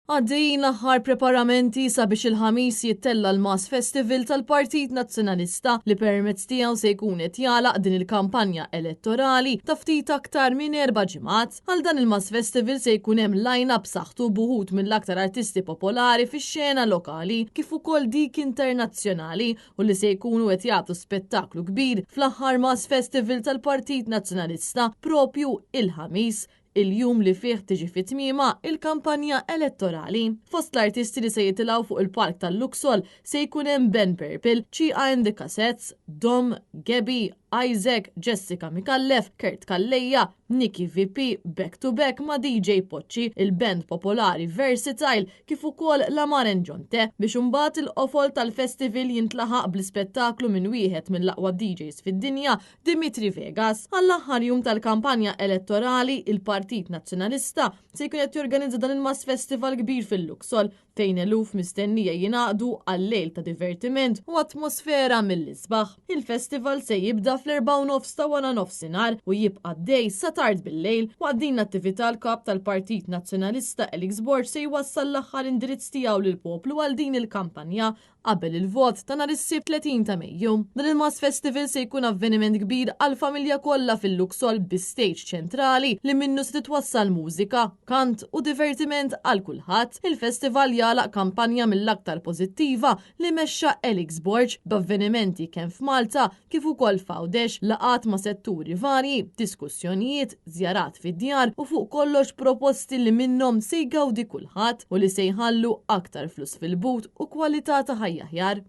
Għaddejjin l-aħħar preparamenti sabiex il-ħamis jittella l-Mass Festival tal-Partit Nazzjonalista li permezz tiegħu se jkun qed jagħlaq din il-kampanja elettorali ta' ftit aktar minn 4 ġimgħat. Għal dan il-Mass Festival se jkun hemm line-up b'saħħtu buħud mill-aktar artisti popolari fix-xena lokali kif ukoll dik internazzjonali u li se jkunu qed jagħtu spettaklu kbir fl-aħħar Mass Festival tal-Partit Nazzjonalista propju il-ħamis, il-jum li fih tiġi fit-tmiema il-kampanja elettorali. Fost l-artisti li se jitilgħu fuq il-Park tal-Luxol se jkun hemm Ben Purple, Chia and the Cassettes, Dom, Gabby, Isaac, Jessica Mikallef, Kurt Kalleja, Nikki VP, Back to Back ma' DJ Poċċi, il-band popolari Versatile kif ukoll Lamar Nġonte biex imbagħad il-qofol tal-festival jintlaħaq bl-spettaklu minn wieħed mill-aqwa DJs fid-dinja, Dimitri Vegas. Għall-aħħar jum tal-kampanja elettorali, il-Partit Nazzjonalista se jkun qed jorganizza dan il-Mass Festival kbir fil-Luxol fejn eluf mistennija jingħaqdu għal-lejl ta' divertiment u atmosfera mill-isbaħ. Il-festival se jibda fl-4:30 ta' wara nofsinhar u jibqa' dej sa tard bil-lejl waqt din l-attività l-kap tal-Partit Nazzjonalista Alex Borg se jwassal l-aħħar indirizz tiegħu lill-poplu għal din il-kampanja qabel il-vot ta' nhar is-Sibt 30 ta' Mejju. Dan il-Mass Festival se jkun avveniment kbir għall-familja kollha fil-Luxol bi stage ċentrali li minnu se titwassal mużika, kant u divertiment għal kulħadd. Il-festival jagħlaq kampanja mill-aktar pożittiva li mexxa Alex Borg b'avvenimenti kemm f'Malta kif ukoll f'Għawdex, laqat ma' setturi varji, diskussjonijiet, żjarat fid-djar u fuq kollox proposti li minnhom se jgawdi kulħadd u li se jħallu aktar flus fil-but u kwalità ta' ħajja aħjar.